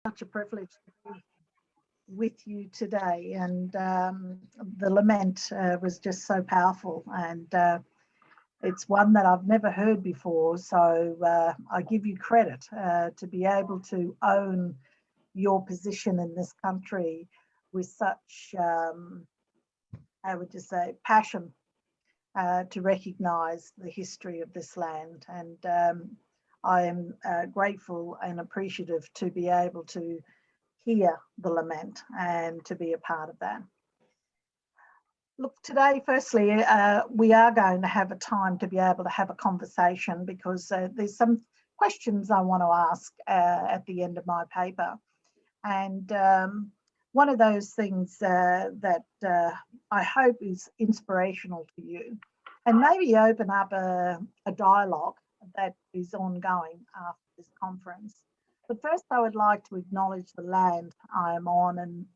Such a privilege to be with you today, and the lament was just so powerful, and it's one that I've never heard before. So I give you credit to be able to own your position in this country with such, I would just say, passion to recognise the history of this land. And I am grateful and appreciative to be able to hear the lament and to be a part of that. Look, today, firstly, we are going to have a time to be able to have a conversation because there's some questions I want to ask at the end of my paper. And one of those things that I hope is inspirational to you and maybe open up a dialogue that is ongoing after this conference. But first, I would like to acknowledge the land I am on,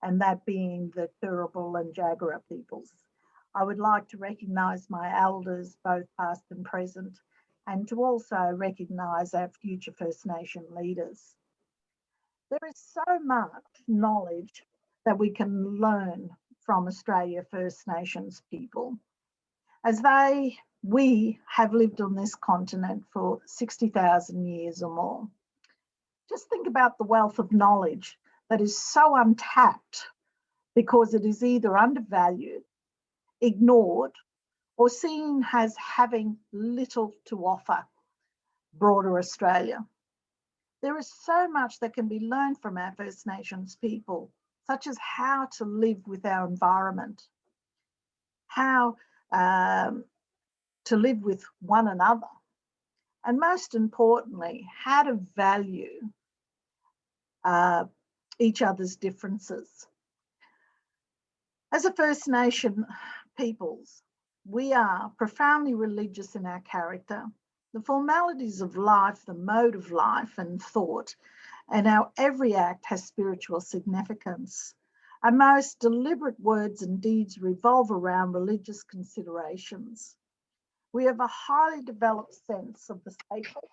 and that being the Turrbal and Jagera peoples. I would like to recognise my elders, both past and present, and to also recognise our future First Nation leaders. There is so much knowledge that we can learn from Australia First Nations people, as we have lived on this continent for 60,000 years or more. Just think about the wealth of knowledge that is so untapped because it is either undervalued, ignored, or seen as having little to offer broader Australia. There is so much that can be learned from our First Nations people, such as how to live with our environment, how to live with one another, and most importantly, how to value each other's differences. As a First Nation peoples, we are profoundly religious in our character. The formalities of life, the mode of life and thought, and our every act has spiritual significance. Our most deliberate words and deeds revolve around religious considerations. We have a highly developed sense of the sacred,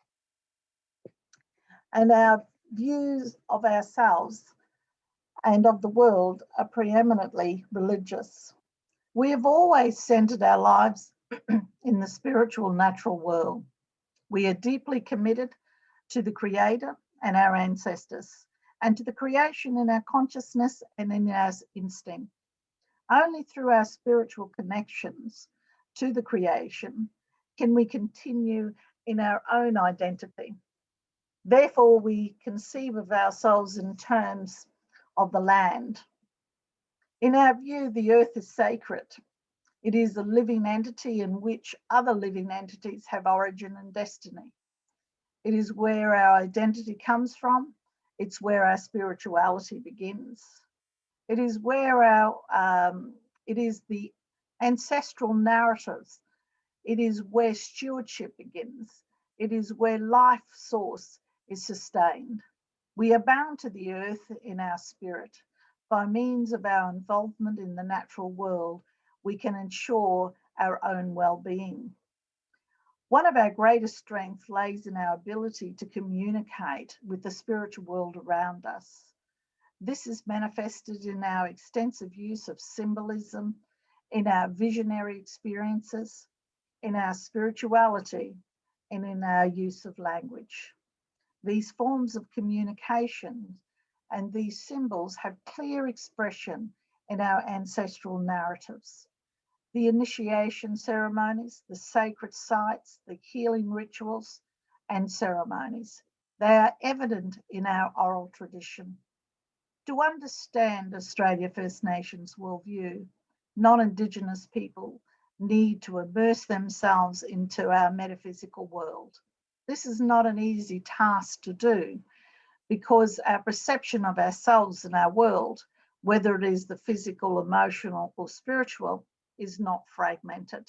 and our views of ourselves and of the world are preeminently religious. We have always centered our lives in the spiritual natural world. We are deeply committed to the Creator and our ancestors, and to the creation in our consciousness and in our instinct. Only through our spiritual connections to the creation can we continue in our own identity. Therefore, we conceive of ourselves in terms of the land. In our view, the earth is sacred. It is a living entity in which other living entities have origin and destiny. It is where our identity comes from. It's where our spirituality begins. It is where it is the ancestral narratives. It is where stewardship begins. It is where life source is sustained. We are bound to the earth in our spirit. By means of our involvement in the natural world, we can ensure our own well-being. One of our greatest strengths lays in our ability to communicate with the spiritual world around us. This is manifested in our extensive use of symbolism, in our visionary experiences, in our spirituality, and in our use of language. These forms of communication and these symbols have clear expression in our ancestral narratives. The initiation ceremonies, the sacred sites, the healing rituals and ceremonies, they are evident in our oral tradition. To understand Australia First Nations worldview, non-Indigenous people need to immerse themselves into our metaphysical world. This is not an easy task to do because our perception of ourselves and our world, whether it is the physical, emotional, or spiritual, is not fragmented.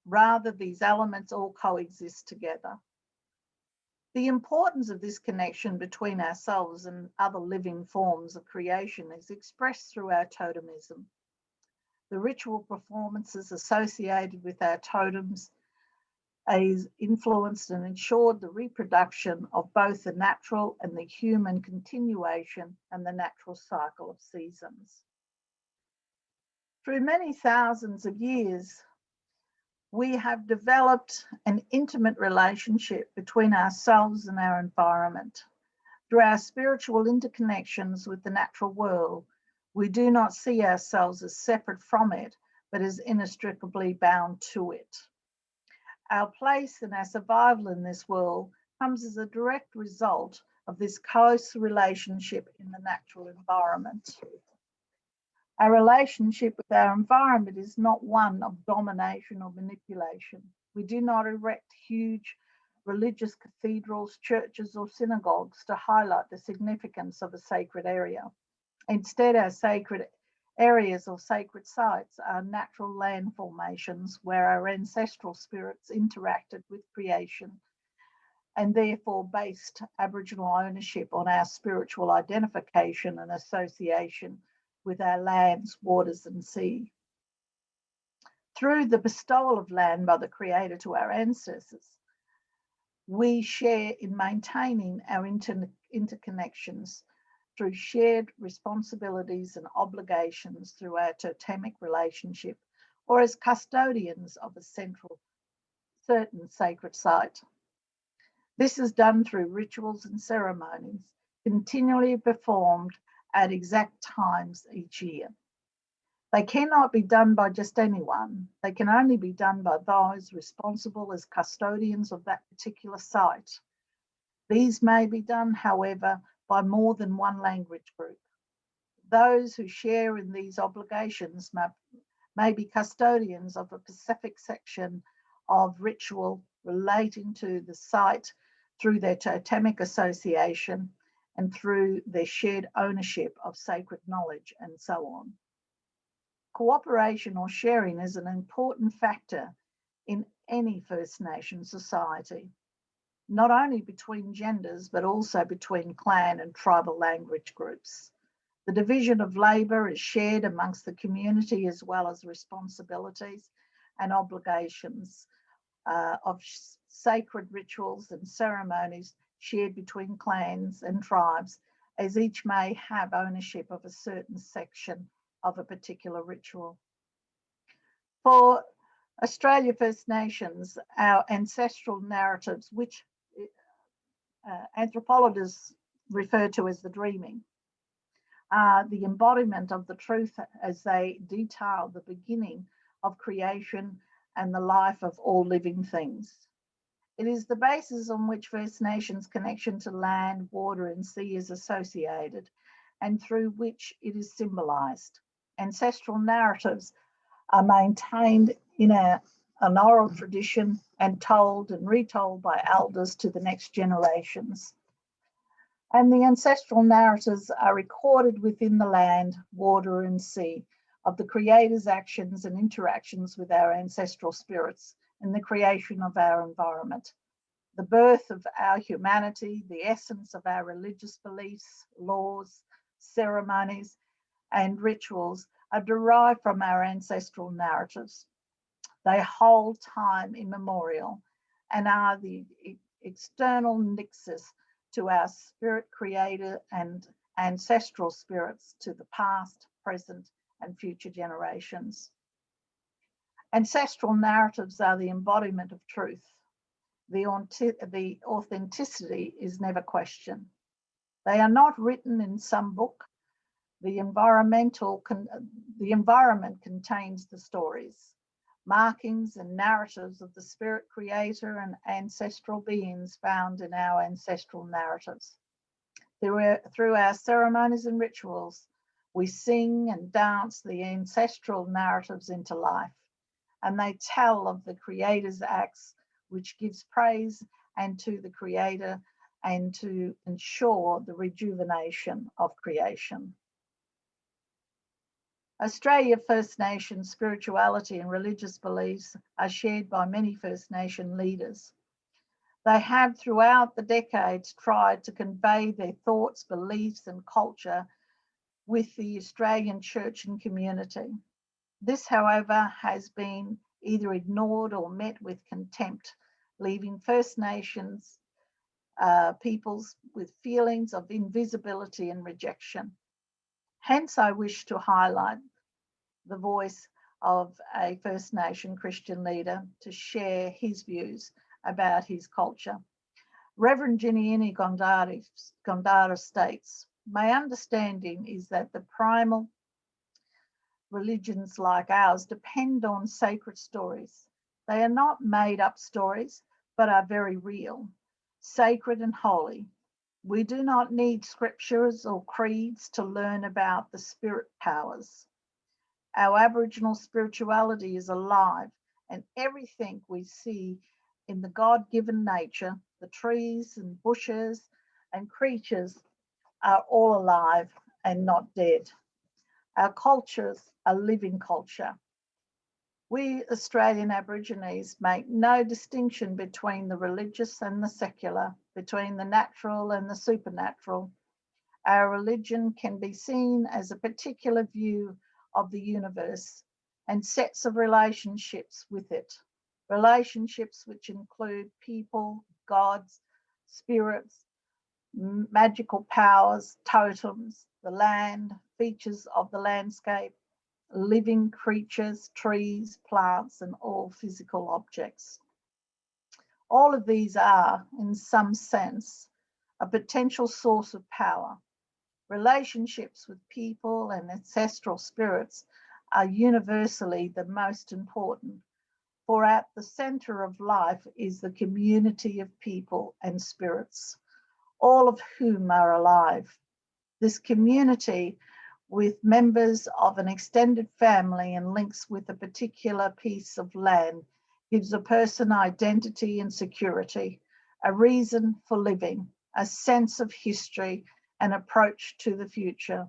Rather, these elements all coexist together. The importance of this connection between ourselves and other living forms of creation is expressed through our totemism. The ritual performances associated with our totems has influenced and ensured the reproduction of both the natural and the human continuation and the natural cycle of seasons. Through many thousands of years, we have developed an intimate relationship between ourselves and our environment. Through our spiritual interconnections with the natural world, we do not see ourselves as separate from it, but as inextricably bound to it. Our place and our survival in this world comes as a direct result of this close relationship in the natural environment. Our relationship with our environment is not one of domination or manipulation. We do not erect huge religious cathedrals, churches, or synagogues to highlight the significance of a sacred area. Instead, our sacred areas or sacred sites are natural land formations where our ancestral spirits interacted with creation and therefore based Aboriginal ownership on our spiritual identification and association with our lands, waters, and sea. Through the bestowal of land by the Creator to our ancestors, we share in maintaining our interconnections through shared responsibilities and obligations through our totemic relationship, or as custodians of a certain sacred site. This is done through rituals and ceremonies, continually performed at exact times each year. They cannot be done by just anyone. They can only be done by those responsible as custodians of that particular site. These may be done, however, by more than one language group. Those who share in these obligations may be custodians of a specific section of ritual relating to the site through their totemic association and through their shared ownership of sacred knowledge and so on. Cooperation or sharing is an important factor in any First Nation society, not only between genders, but also between clan and tribal language groups. The division of labour is shared amongst the community as well as responsibilities and obligations of sacred rituals and ceremonies shared between clans and tribes, as each may have ownership of a certain section of a particular ritual. For Australia First Nations, our ancestral narratives, which anthropologists refer to as the dreaming, are the embodiment of the truth as they detail the beginning of creation and the life of all living things. It is the basis on which First Nations connection to land, water, and sea is associated, and through which it is symbolised. Ancestral narratives are maintained in an oral tradition and told and retold by elders to the next generations. And the ancestral narratives are recorded within the land, water, and sea of the Creator's actions and interactions with our ancestral spirits in the creation of our environment. The birth of our humanity, the essence of our religious beliefs, laws, ceremonies, and rituals are derived from our ancestral narratives. They hold time immemorial and are the external nexus to our spirit creator and ancestral spirits to the past, present, and future generations. Ancestral narratives are the embodiment of truth. The authenticity is never questioned. They are not written in some book. The environment contains the stories, markings and narratives of the spirit creator and ancestral beings found in our ancestral narratives. Through our ceremonies and rituals, we sing and dance the ancestral narratives into life, and they tell of the Creator's acts, which gives praise and to the Creator and to ensure the rejuvenation of creation. Australia First Nation spirituality and religious beliefs are shared by many First Nation leaders. They have throughout the decades tried to convey their thoughts, beliefs, and culture with the Australian church and community. This, however, has been either ignored or met with contempt leaving First Nations peoples with feelings of invisibility and rejection. Hence, I wish to highlight the voice of a First Nation Christian leader to share his views about his culture. Reverend Giniini Gondara states, "My understanding is that the primal religions like ours depend on sacred stories. They are not made up stories, but are very real, sacred and holy. We do not need scriptures or creeds to learn about the spirit powers. Our Aboriginal spirituality is alive, and everything we see in the God-given nature, the trees and bushes and creatures, are all alive and not dead. Our cultures are living culture. We Australian Aborigines make no distinction between the religious and the secular, between the natural and the supernatural. Our religion can be seen as a particular view of the universe and sets of relationships with it. Relationships which include people, gods, spirits, magical powers, totems, the land, features of the landscape, living creatures, trees, plants, and all physical objects. All of these are, in some sense, a potential source of power. Relationships with people and ancestral spirits are universally the most important, for at the center of life is the community of people and spirits, all of whom are alive. This community, with members of an extended family and links with a particular piece of land, gives a person identity and security, a reason for living, a sense of history, an approach to the future.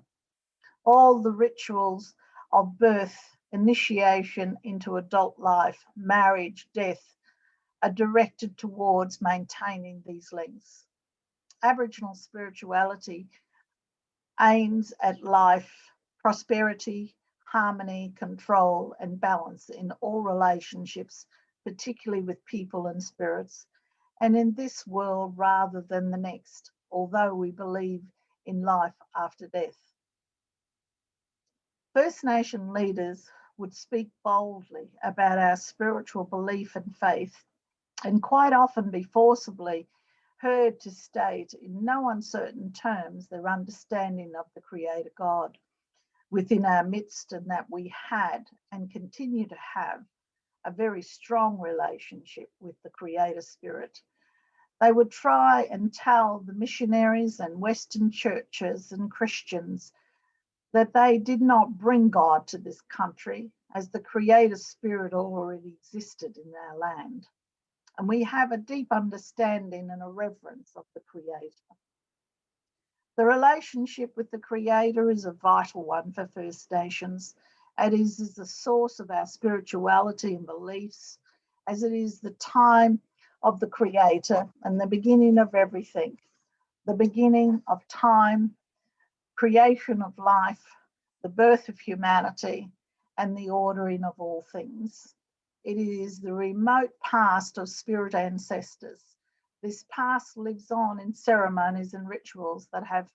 All the rituals of birth, initiation into adult life, marriage, death, are directed towards maintaining these links. Aboriginal spirituality aims at life, prosperity, harmony, control, and balance in all relationships, particularly with people and spirits, and in this world rather than the next, although we believe in life after death. First Nation leaders would speak boldly about our spiritual belief and faith, and quite often be forcibly heard to state in no uncertain terms their understanding of the Creator God within our midst, and that we had and continue to have a very strong relationship with the Creator Spirit. They would try and tell the missionaries and Western churches and Christians that they did not bring God to this country, as the Creator Spirit already existed in our land. And we have a deep understanding and a reverence of the Creator. The relationship with the Creator is a vital one for First Nations. It is the source of our spirituality and beliefs, as it is the time of the Creator and the beginning of everything, the beginning of time, creation of life, the birth of humanity, and the ordering of all things. It is the remote past of spirit ancestors. This past lives on in ceremonies and rituals that have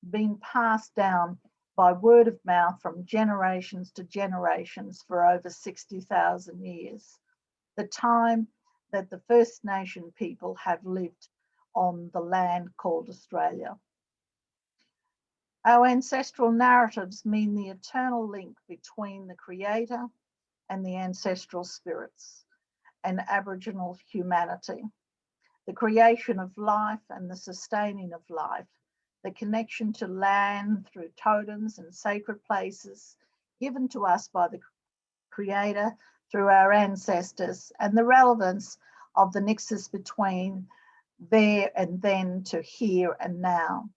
been passed down by word of mouth from generations to generations for over 60,000 years. The time that the First Nation people have lived on the land called Australia. Our ancestral narratives mean the eternal link between the Creator and the ancestral spirits and Aboriginal humanity, the creation of life and the sustaining of life, the connection to land through totems and sacred places given to us by the Creator through our ancestors, and the relevance of the nexus between there and then to here and now.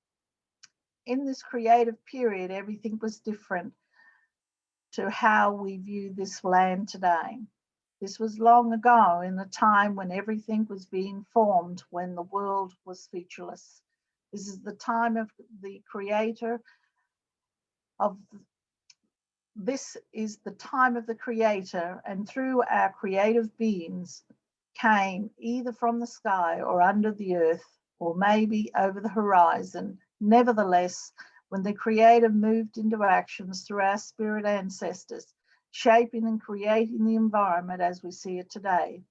In this creative period, everything was different to how we view this land today. This was long ago, in a time when everything was being formed, when the world was featureless. This is the time of the Creator this is the time of the Creator, and through our creative beings, came either from the sky or under the earth, or maybe over the horizon. Nevertheless, when the Creator moved into actions through our spirit ancestors, shaping and creating the environment as we see it today,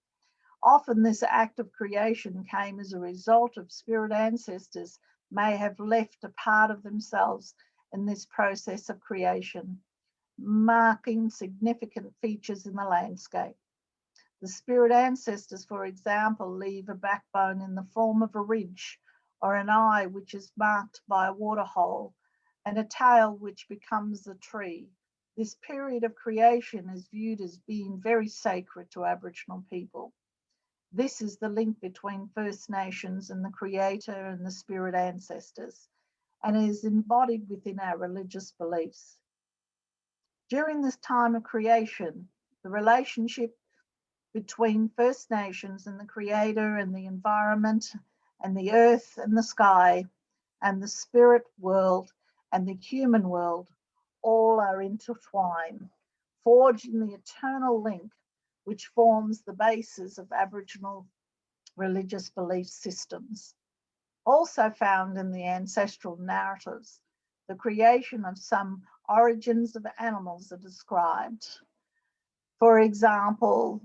often this act of creation came as a result of spirit ancestors may have left a part of themselves in this process of creation, marking significant features in the landscape. The spirit ancestors, for example, leave a backbone in the form of a ridge, or an eye which is marked by a waterhole, and a tail which becomes a tree. This period of creation is viewed as being very sacred to Aboriginal people. This is the link between First Nations and the Creator and the spirit ancestors, and is embodied within our religious beliefs. During this time of creation, the relationship between First Nations and the Creator and the environment and the earth and the sky and the spirit world and the human world all are intertwined, forging the eternal link which forms the basis of Aboriginal religious belief systems. Also found in the ancestral narratives, the creation of some origins of animals are described. For example,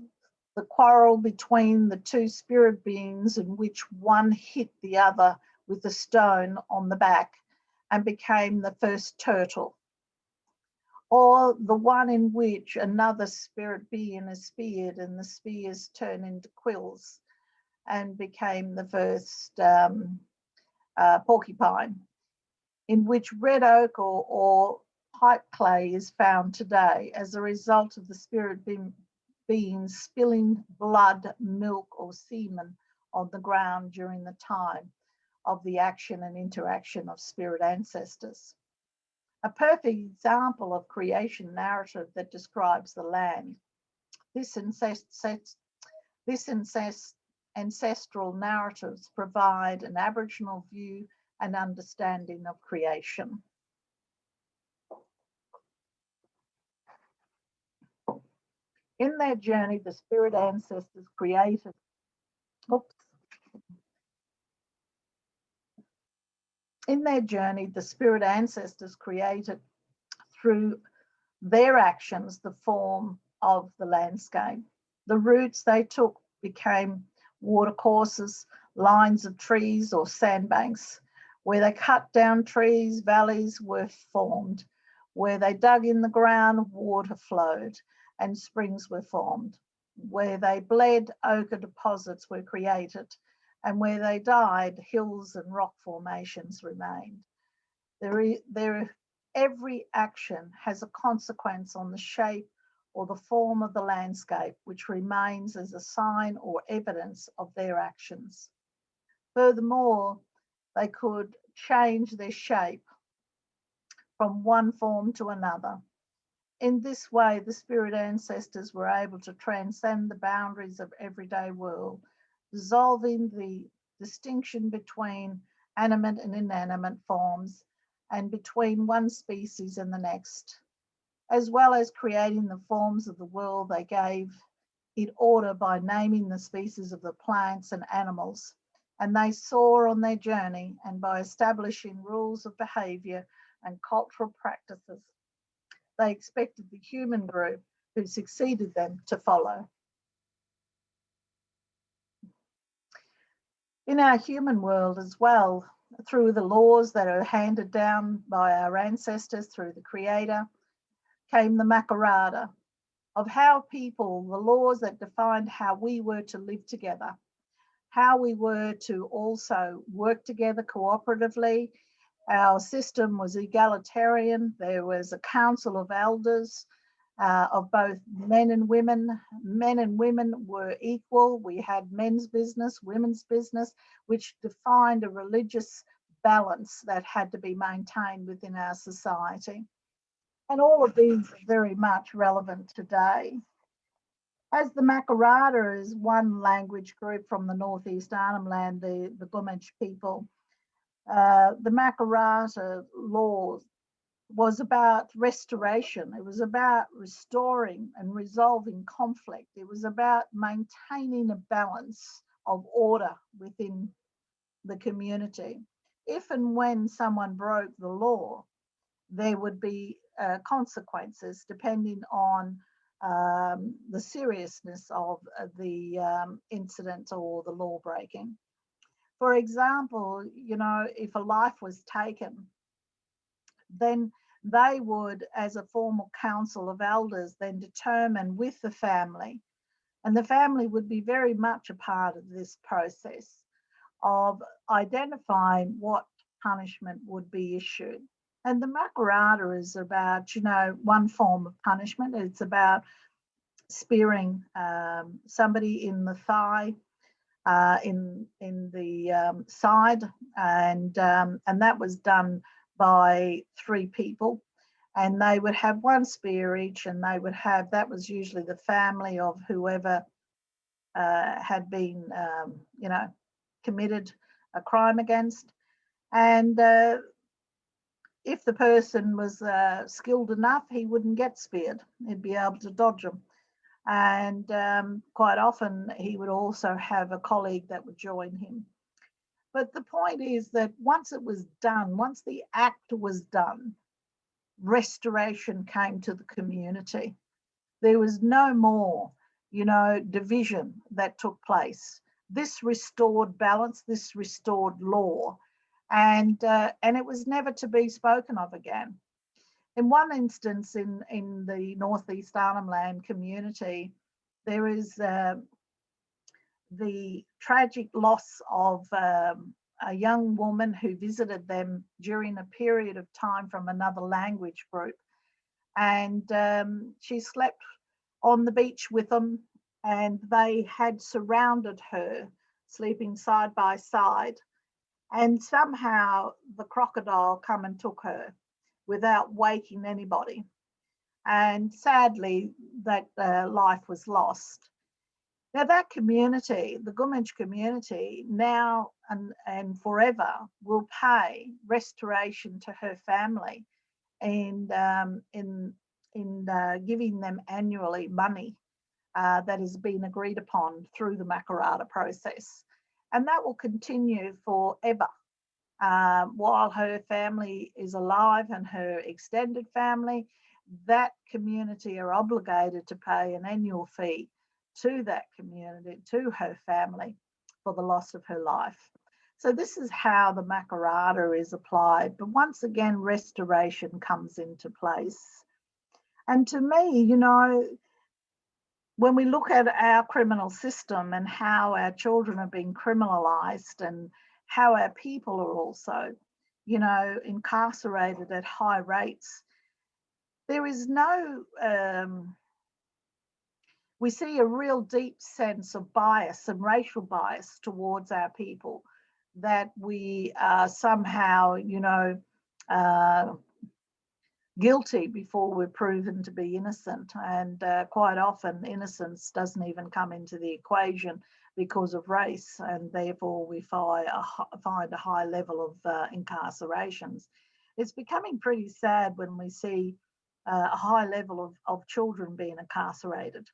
the quarrel between the two spirit beings in which one hit the other with a stone on the back and became the first turtle, or the one in which another spirit being is speared and the spears turn into quills and became the first porcupine, in which red oak or pipe clay is found today as a result of the spirit being spilling blood, milk, or semen on the ground during the time of the action and interaction of spirit ancestors. A perfect example of creation narrative that describes the land. This ancestral narratives provide an Aboriginal view and understanding of creation. In their journey, the spirit ancestors created, In their journey, the spirit ancestors created through their actions the form of the landscape. The routes they took became watercourses, lines of trees or sandbanks. Where they cut down trees, valleys were formed. Where they dug in the ground, water flowed and springs were formed. Where they bled, ochre deposits were created. And where they died, hills and rock formations remained. Every action has a consequence on the shape or the form of the landscape, which remains as a sign or evidence of their actions. Furthermore, they could change their shape from one form to another. In this way, the spirit ancestors were able to transcend the boundaries of everyday world, dissolving the distinction between animate and inanimate forms and between one species and the next, as well as creating the forms of the world. They gave it order by naming the species of the plants and animals, and they saw on their journey and by establishing rules of behaviour and cultural practices. They expected the human group who succeeded them to follow. In our human world as well, through the laws that are handed down by our ancestors through the Creator, came the Makarrata of how people, the laws that defined how we were to live together, how we were to also work together cooperatively. Our system was egalitarian. There was a council of elders of both men and women. Men and women were equal. We had men's business, women's business, which defined a religious balance that had to be maintained within our society. And all of these are very much relevant today. As the Makarrata is one language group from the Northeast Arnhem Land, the Gummidge people, the Makarrata laws was about restoration. It was about restoring and resolving conflict. It was about maintaining a balance of order within the community. If and when someone broke the law, there would be consequences depending on the seriousness of the incident or the law breaking. For example, you know, if a life was taken, then they would, as a formal council of elders, then determine with the family, and the family would be very much a part of this process of identifying what punishment would be issued. And the makarata is about, you know, one form of punishment. It's about spearing somebody in the thigh, in the side, and that was done by 3 people, and they would have 1 spear each, and they would have, that was usually the family of whoever had been, you know, committed a crime against. And if the person was skilled enough, he wouldn't get speared. He'd be able to dodge them. And quite often he would also have a colleague that would join him. But the point is that once it was done, once the act was done, restoration came to the community. There was no more, you know, division that took place. This restored balance, this restored law, and it was never to be spoken of again. In one instance, in the Northeast Arnhem Land community, there is the tragic loss of a young woman who visited them during a period of time from another language group. And she slept on the beach with them, and they had surrounded her, sleeping side by side. And somehow the crocodile come and took her without waking anybody. And sadly, that life was lost. Now that community, the Gummidge community, now and forever will pay restoration to her family, and in giving them annually money that has been agreed upon through the makarata process. And that will continue forever while her family is alive, and her extended family. That community are obligated to pay an annual fee to that community, to her family, for the loss of her life. So this is how the makarata is applied. But once again, restoration comes into place. And to me, you know, when we look at our criminal system and how our children are being criminalised, and how our people are also, you know, incarcerated at high rates, there is no we see a real deep sense of bias and racial bias towards our people, that we are somehow, you know, guilty before we're proven to be innocent. And quite often innocence doesn't even come into the equation because of race, and therefore we find a high level of incarcerations. It's becoming pretty sad when we see a high level of children being incarcerated.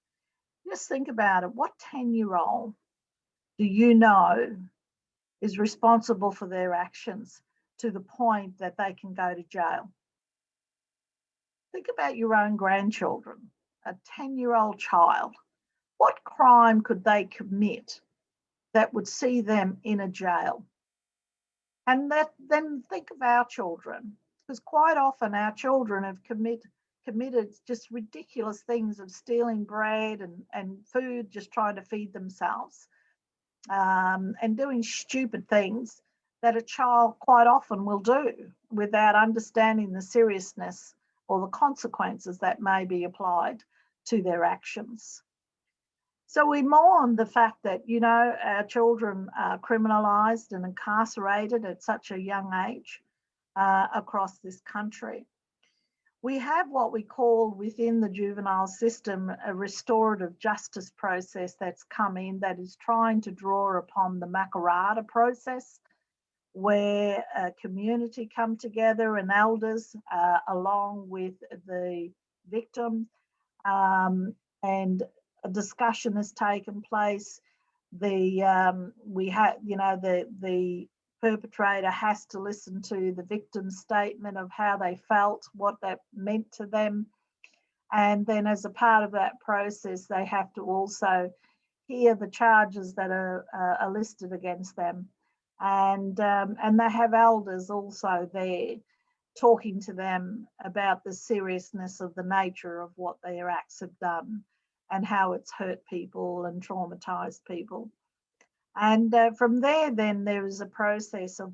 Just think about it. What 10-year-old do you know is responsible for their actions to the point that they can go to jail? Think about your own grandchildren, a 10-year-old child. What crime could they commit that would see them in a jail? And then think of our children, because quite often our children have committed just ridiculous things of stealing bread and food, just trying to feed themselves, and doing stupid things that a child quite often will do without understanding the seriousness or the consequences that may be applied to their actions. So we mourn the fact that, you know, our children are criminalised and incarcerated at such a young age across this country. We have what we call within the juvenile system a restorative justice process that's come in, that is trying to draw upon the makarata process where a community come together and elders along with the victim, and a discussion has taken place. We have, the perpetrator has to listen to the victim's statement of how they felt, what that meant to them, and then as a part of that process, they have to also hear the charges that are listed against them, and they have elders also there talking to them about the seriousness of the nature of what their acts have done and how it's hurt people and traumatized people. And from there, then there is a process of,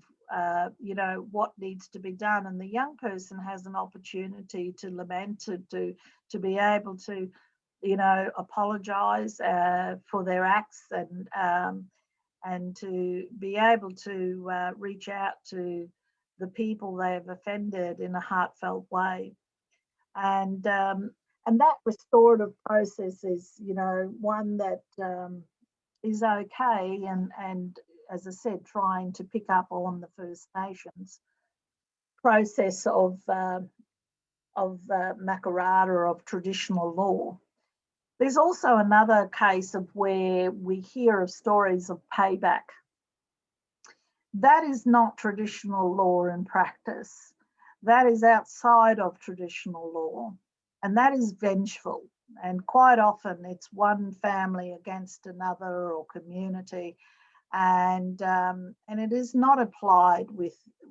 what needs to be done. And the young person has an opportunity to lament, to be able to, apologize for their acts, and to be able to reach out to the people they have offended in a heartfelt way. And that restorative process is, one that is okay, and as I said, trying to pick up on the First Nations process of Makarrata, of traditional law. There's also another case of where we hear of stories of payback. That is not traditional law in practice. That is outside of traditional law, and that is vengeful. And quite often it's one family against another or community, and it is not applied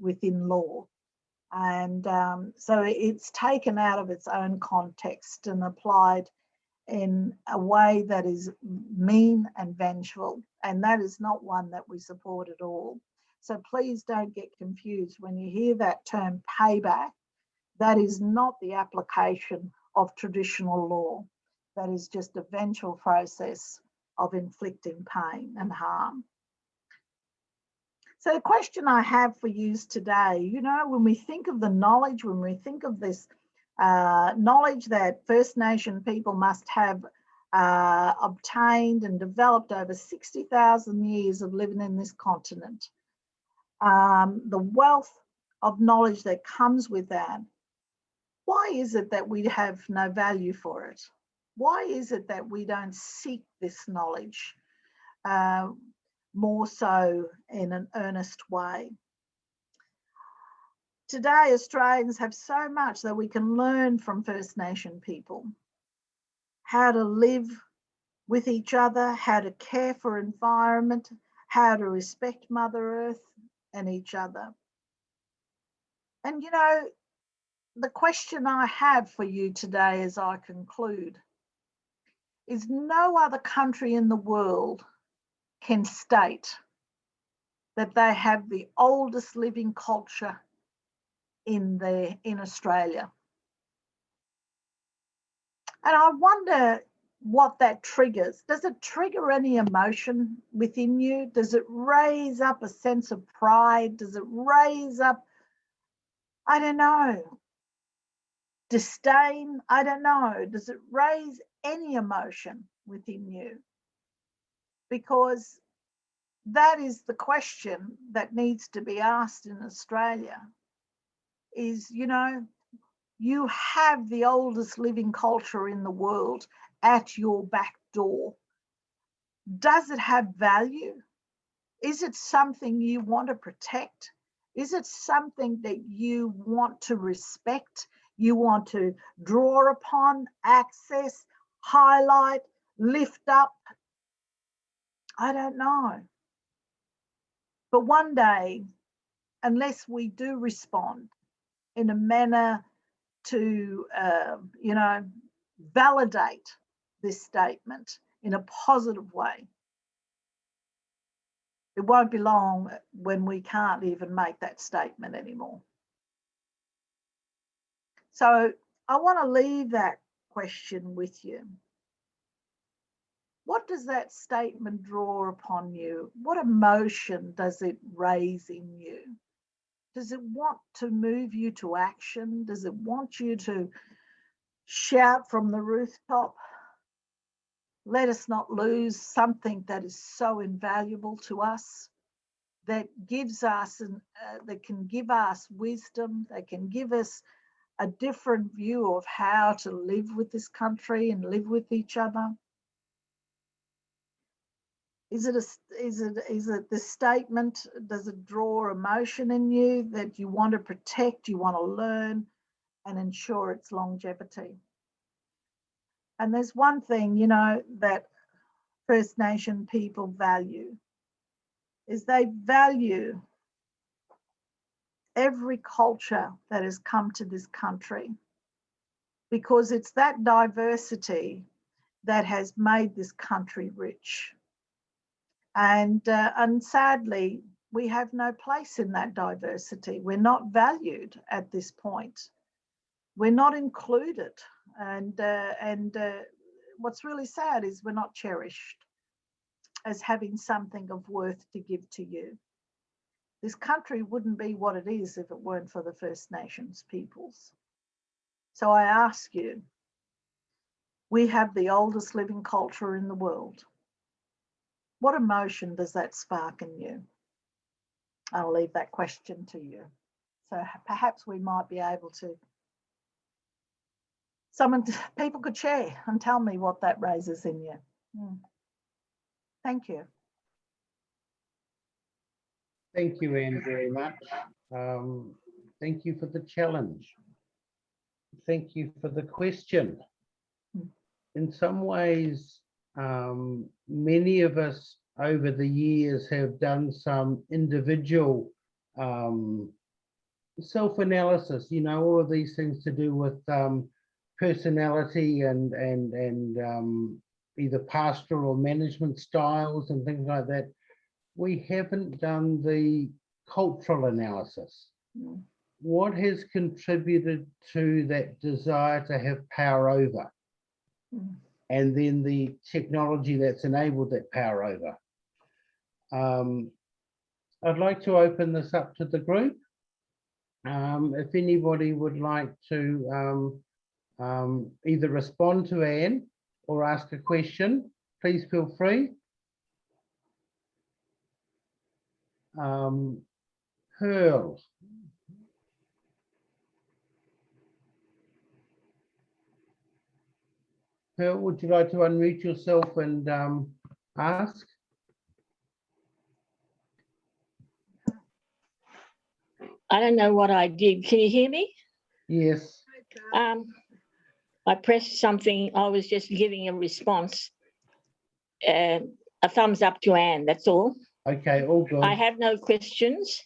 within law. And so it's taken out of its own context and applied in a way that is mean and vengeful, and that is not one that we support at all. So please don't get confused when you hear that term payback. That is not the application of traditional law. That is just a vengeful process of inflicting pain and harm. So the question I have for you today, when we think of the knowledge, when we think of this knowledge that First Nation people must have obtained and developed over 60,000 years of living in this continent, the wealth of knowledge that comes with that, why is it that we have no value for it? Why is it that we don't seek this knowledge more so in an earnest way? Today, Australians have so much that we can learn from First Nation people. How to live with each other, how to care for environment, how to respect Mother Earth and each other. And the question I have for you today as I conclude is, no other country in the world can state that they have the oldest living culture in Australia. And I wonder what that triggers. Does it trigger any emotion within you? Does it raise up a sense of pride? Does it raise up, I don't know, disdain? I don't know. Does it raise any emotion within you? Because that is the question that needs to be asked in Australia. Is, you have the oldest living culture in the world at your back door. Does it have value? Is it something you want to protect? Is it something that you want to respect? You want to draw upon, access, highlight, lift up? I don't know. But one day, unless we do respond in a manner to, validate this statement in a positive way, it won't be long when we can't even make that statement anymore. So I want to leave that question with you. What does that statement draw upon you? What emotion does it raise in you? Does it want to move you to action? Does it want you to shout from the rooftop, let us not lose something that is so invaluable to us? that gives us, that can give us wisdom, that can give us a different view of how to live with this country and live with each other? Is it the statement, does it draw emotion in you that you want to protect, you want to learn and ensure its longevity? And there's one thing, you know, that First Nation people value, is they value every culture that has come to this country, because it's that diversity that has made this country rich. And sadly, we have no place in that diversity. We're not valued at this point. We're not included. And what's really sad is we're not cherished as having something of worth to give to you. This country wouldn't be what it is if it weren't for the First Nations peoples. So I ask you, we have the oldest living culture in the world. What emotion does that spark in you? I'll leave that question to you. So perhaps we might be able to, people could share and tell me what that raises in you. Thank you. Thank you, Anne, very much. Thank you for the challenge. Thank you for the question. In some ways, many of us over the years have done some individual self-analysis, you know, all of these things to do with personality and either pastoral or management styles and things like that. We haven't done the cultural analysis. What has contributed to that desire to have power over? And then the technology that's enabled that power over. I'd like to open this up to the group. If anybody would like to either respond to Anne or ask a question, please feel free. Pearl. Pearl, would you like to unmute yourself and ask? I don't know what I did. Can you hear me? Yes. I pressed something. I was just giving a response. A thumbs up to Anne, that's all. Okay, all good. I have no questions.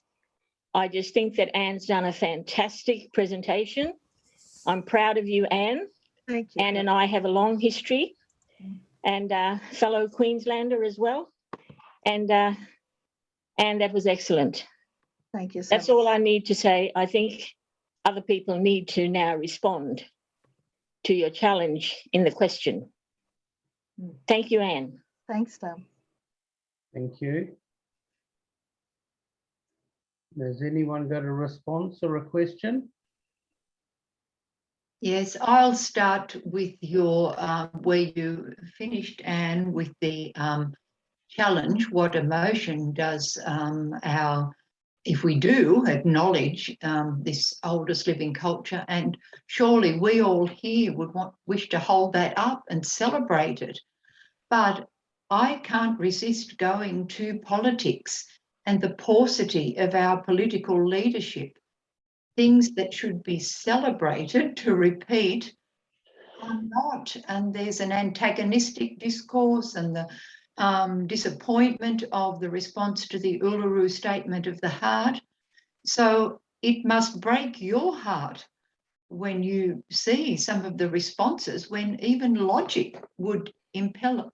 I just think that Anne's done a fantastic presentation. I'm proud of you, Anne. Thank you. Anne and I have a long history, and fellow Queenslander as well. And that was excellent. Thank you so That's much. all I need to say. I think other people need to now respond to your challenge in the question. Thank you, Anne. Thanks, Tom. Thank you. Has anyone got a response or a question? Yes, I'll start with your where you finished, Anne, with the challenge. What emotion does if we do acknowledge this oldest living culture, and surely we all here would wish to hold that up and celebrate it. But I can't resist going to politics and the paucity of our political leadership. Things that should be celebrated to repeat are not, and there's an antagonistic discourse and the disappointment of the response to the Uluru Statement of the Heart. So it must break your heart when you see some of the responses, when even logic would impel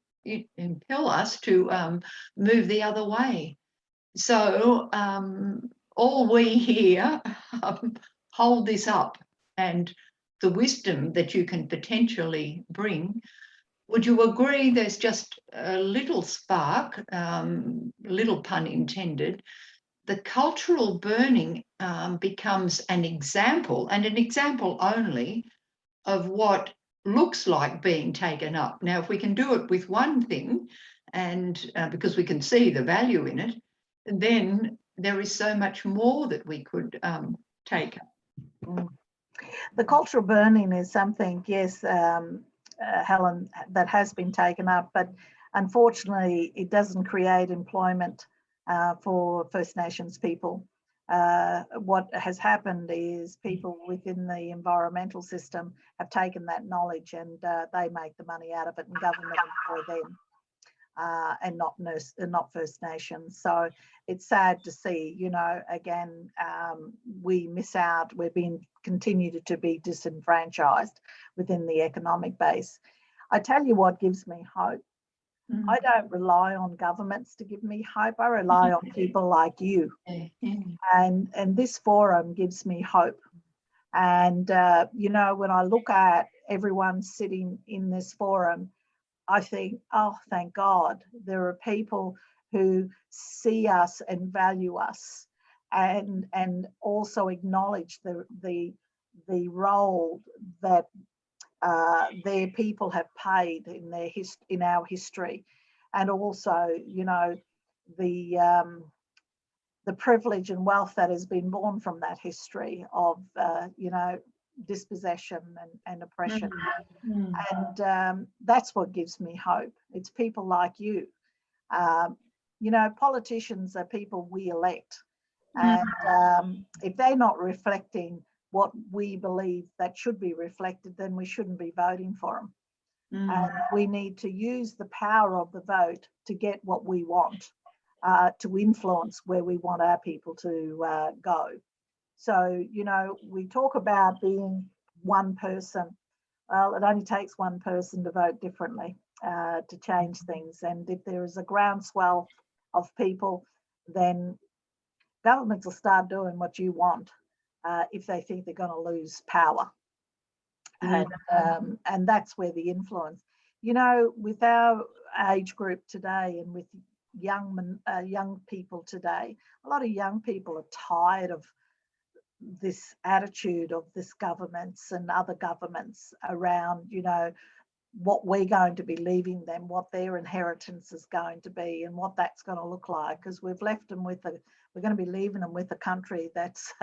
us to move the other way. So all we here hold this up, and the wisdom that you can potentially bring. Would you agree there's just a little spark, little pun intended, the cultural burning becomes an example, and an example only, of what looks like being taken up. Now, if we can do it with one thing, and because we can see the value in it, then there is so much more that we could take. The cultural burning is something, yes, Helen, that has been taken up, but unfortunately it doesn't create employment for First Nations people. What has happened is people within the environmental system have taken that knowledge and they make the money out of it, and government employ them. And not First Nations. So it's sad to see, you know, again, we miss out, we're being continued to be disenfranchised within the economic base. I tell you what gives me hope. I don't rely on governments to give me hope. I rely on people like you. And this forum gives me hope. And, you know, when I look at everyone sitting in this forum, I think, oh, thank God, there are people who see us and value us, and also acknowledge the role that their people have played in our history, and also, you know, the privilege and wealth that has been born from that history of, you know, dispossession and oppression. And that's what gives me hope. It's people like you. You know, politicians are people we elect, and if they're not reflecting what we believe that should be reflected, then we shouldn't be voting for them. And we need to use the power of the vote to get what we want, to influence where we want our people to go. So, you know, we talk about being one person. Well, it only takes one person to vote differently to change things. And if there is a groundswell of people, then governments will start doing what you want if they think they're going to lose power. And that's where the influence, you know, with our age group today and with young people today, a lot of young people are tired of this attitude of this governments and other governments around, you know, what we're going to be leaving them, what their inheritance is going to be, and what that's going to look like, because we've left them with we're going to be leaving them with a country that's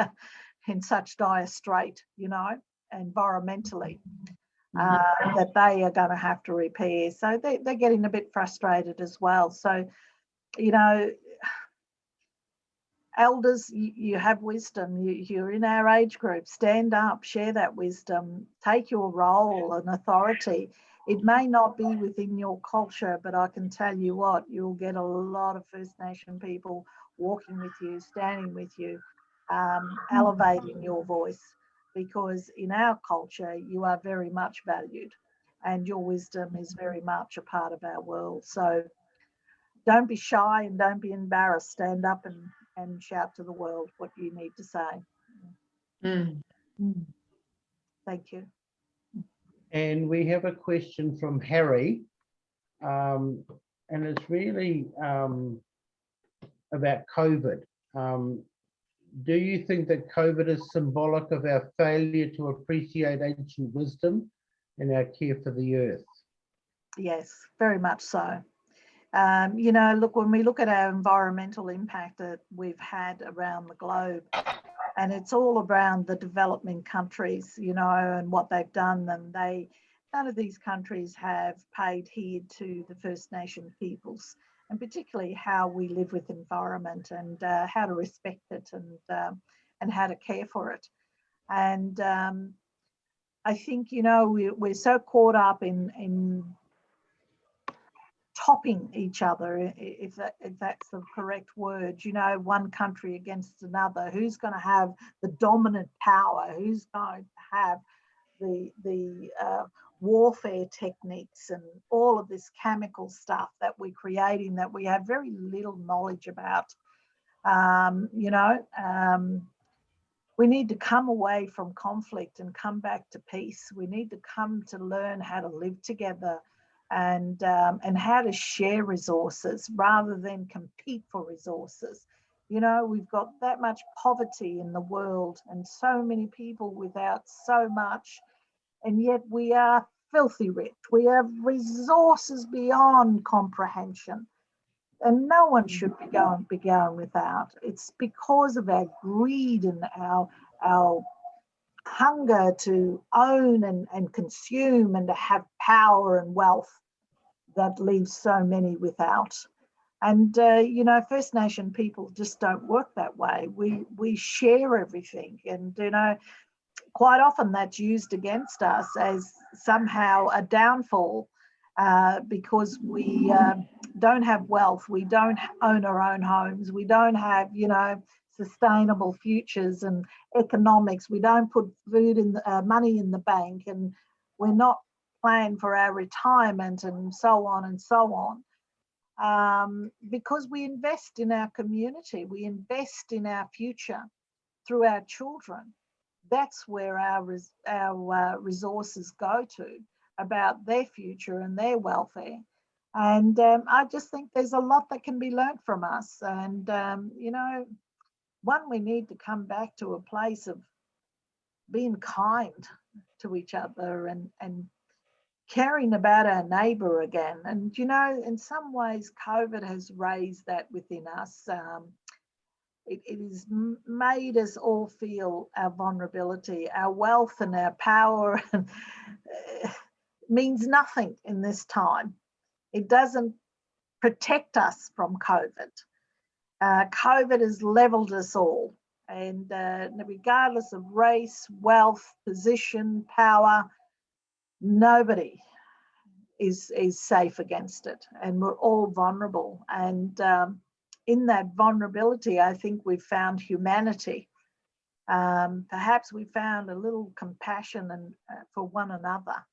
in such dire strait, you know, environmentally, that they are going to have to repair. So they're getting a bit frustrated as well. So, you know, elders, you have wisdom, you're in our age group, stand up, share that wisdom, take your role and authority. It may not be within your culture, but I can tell you what, you'll get a lot of First Nation people walking with you, standing with you, elevating your voice, because in our culture, you are very much valued and your wisdom is very much a part of our world. So don't be shy and don't be embarrassed. Stand up and shout to the world what you need to say. Thank you. And we have a question from Harry, and it's really about COVID. Do you think that COVID is symbolic of our failure to appreciate ancient wisdom and our care for the earth? Yes, very much so. You know, look, when we look at our environmental impact that we've had around the globe, and it's all around the developing countries, you know, and what they've done, and none of these countries have paid heed to the First Nation peoples, and particularly how we live with environment and how to respect it and how to care for it. And I think, you know, we're so caught up in topping each other, if that's the correct word, you know, one country against another, who's going to have the dominant power, who's going to have the warfare techniques and all of this chemical stuff that we're creating that we have very little knowledge about. You know, we need to come away from conflict and come back to peace. We need to come to learn how to live together and how to share resources rather than compete for resources. You know, we've got that much poverty in the world and so many people without so much, and yet we are filthy rich. We have resources beyond comprehension. and no one should be going without. It's because of our greed and our hunger to own and consume and to have power and wealth that leaves so many without. And you know, First Nation people just don't work that way. We share everything, and you know, quite often that's used against us as somehow a downfall, because we don't have wealth, we don't own our own homes, we don't have, you know, sustainable futures and economics, we don't put food in money in the bank, and we're not planning for our retirement, and so on and so on. Because we invest in our community, we invest in our future through our children. That's where our resources go to, about their future and their welfare. And I just think there's a lot that can be learned from us. And, you know, one, we need to come back to a place of being kind to each other and caring about our neighbour again. And, you know, in some ways, COVID has raised that within us. It has made us all feel our vulnerability, our wealth and our power means nothing in this time. It doesn't protect us from COVID. COVID has leveled us all, and regardless of race, wealth, position, power, nobody is safe against it, and we're all vulnerable. And in that vulnerability, I think we've found humanity. Perhaps we found a little compassion and for one another,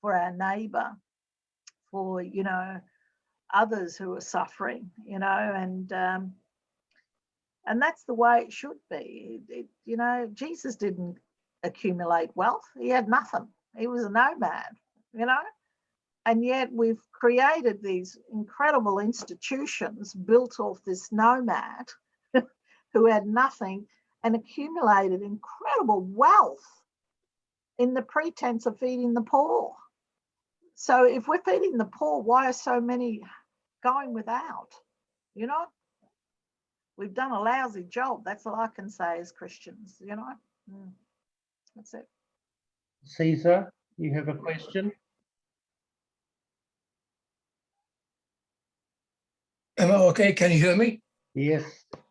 for our neighbour, for, you know, others who are suffering, you know, and that's the way it should be. You know, Jesus didn't accumulate wealth. He had nothing. He was a nomad, you know. And yet we've created these incredible institutions built off this nomad who had nothing and accumulated incredible wealth in the pretense of feeding the poor. So if we're feeding the poor, why are so many going without? You know, we've done a lousy job. That's all I can say as Christians, you know. That's it. Caesar, you have a question? Am I okay? Can you hear me? Yes.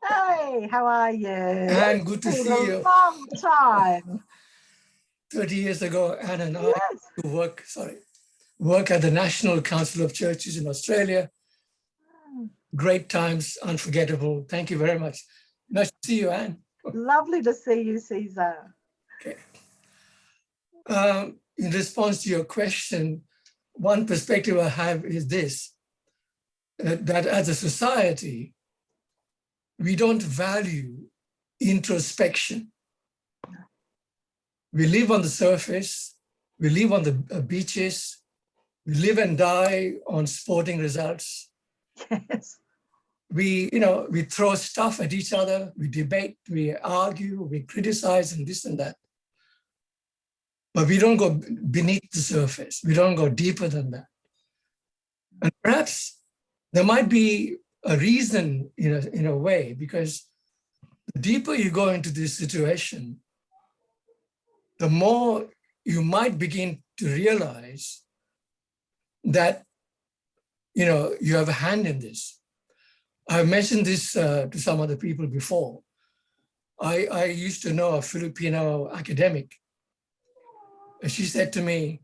Hey, how are you? Anne, good to It's see been a you. long time. 30 years ago, Anne and I Yes. used to work at the National Council of Churches in Australia. Great times, unforgettable. Thank you very much. Nice to see you, Anne. Lovely to see you, Caesar. Okay. In response to your question, one perspective I have is this, that as a society, we don't value introspection. We live on the surface, we live on the beaches, we live and die on sporting results. Yes. We throw stuff at each other, we debate, we argue, we criticize and this and that. But we don't go beneath the surface. We don't go deeper than that. And perhaps there might be a reason in a way, because the deeper you go into this situation, the more you might begin to realize that, you have a hand in this. I've mentioned this to some other people before. I used to know a Filipino academic. And she said to me,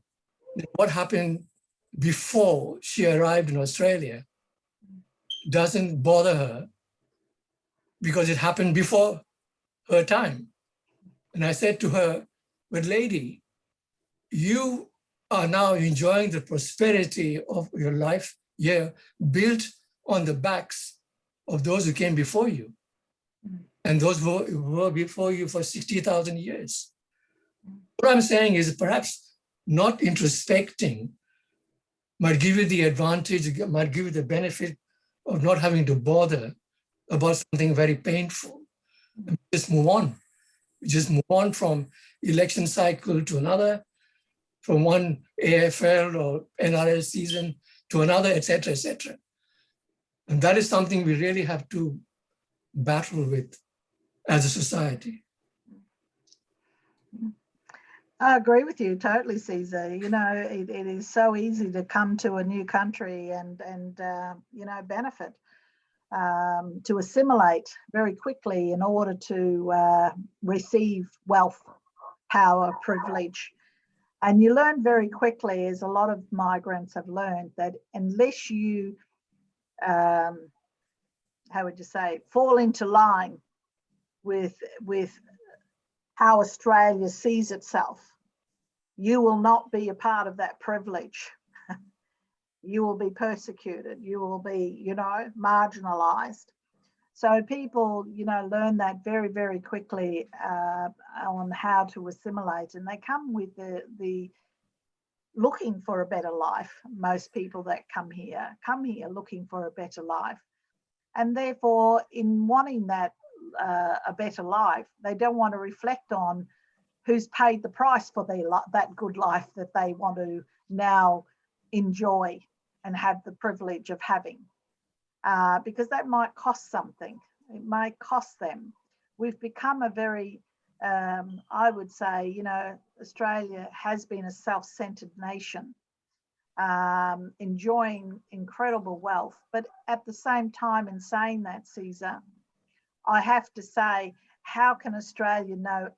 what happened before she arrived in Australia doesn't bother her because it happened before her time. And I said to her, but lady, you are now enjoying the prosperity of your life here, built on the backs of those who came before you. And those who were before you for 60,000 years. What I'm saying is perhaps not introspecting might give you the advantage, might give you the benefit of not having to bother about something very painful. And just move on. Just move on from election cycle to another, from one AFL or NRL season to another, etc., etc. And that is something we really have to battle with as a society. I agree with you totally, Caesar. You know, it is so easy to come to a new country and you know, benefit, to assimilate very quickly in order to receive wealth, power, privilege. And you learn very quickly, as a lot of migrants have learned, that unless you, how would you say, fall into line with how Australia sees itself, you will not be a part of that privilege. You will be persecuted. You will be, you know, marginalized. So people, you know, learn that very, very quickly on how to assimilate, and they come with the looking for a better life. Most people that come here looking for a better life, and therefore, in wanting that a better life, they don't want to reflect on who's paid the price for that good life that they want to now enjoy and have the privilege of having, because that might cost something. It might cost them. We've become a very, I would say, you know, Australia has been a self-centered nation, enjoying incredible wealth. But at the same time, in saying that, Caesar, I have to say, how can Australia know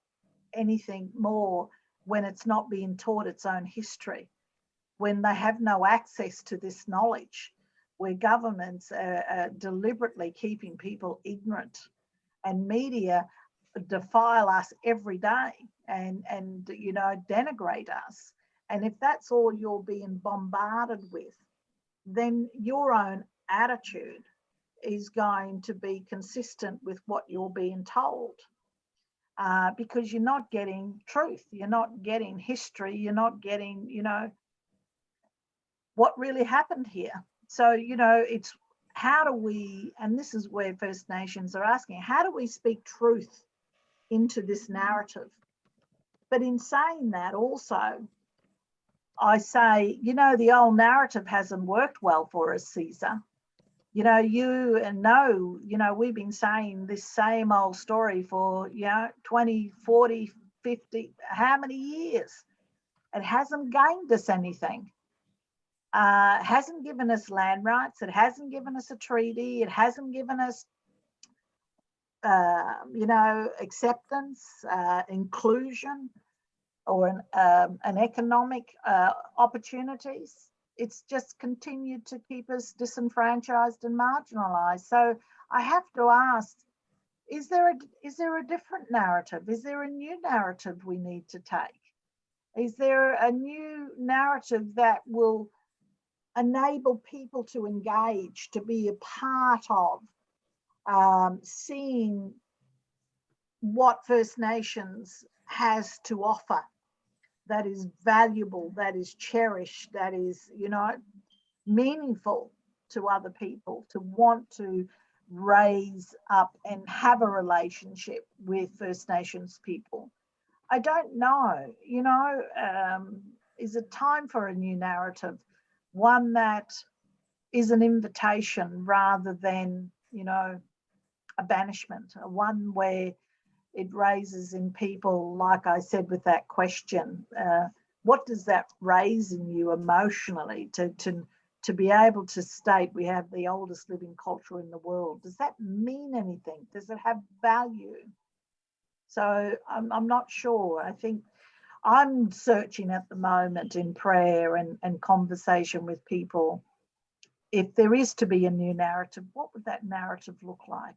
anything more when it's not being taught its own history, when they have no access to this knowledge, where governments are deliberately keeping people ignorant, and media defile us every day and you know, denigrate us. And if that's all you're being bombarded with, then your own attitude is going to be consistent with what you're being told. Because you're not getting truth, you're not getting history, you're not getting, you know, what really happened here. So, you know, it's how do we, and this is where First Nations are asking, how do we speak truth into this narrative? But in saying that also, I say, you know, the old narrative hasn't worked well for us, Caesar. You know, you know, we've been saying this same old story for, you know, 20, 40, 50, how many years? It hasn't gained us anything. Hasn't given us land rights. It hasn't given us a treaty. It hasn't given us, you know, acceptance, inclusion, or an economic opportunities. It's just continued to keep us disenfranchised and marginalized. So I have to ask, is there a different narrative? Is there a new narrative we need to take? Is there a new narrative that will enable people to engage, to be a part of seeing what First Nations has to offer, that is valuable, that is cherished, that is, you know, meaningful to other people, to want to raise up and have a relationship with First Nations people? I don't know, you know, is it time for a new narrative? One that is an invitation rather than, you know, a banishment, one where it raises in people, like I said with that question, what does that raise in you emotionally to be able to state we have the oldest living culture in the world? Does that mean anything? Does it have value? So I'm not sure. I think I'm searching at the moment in prayer and conversation with people. If there is to be a new narrative, what would that narrative look like?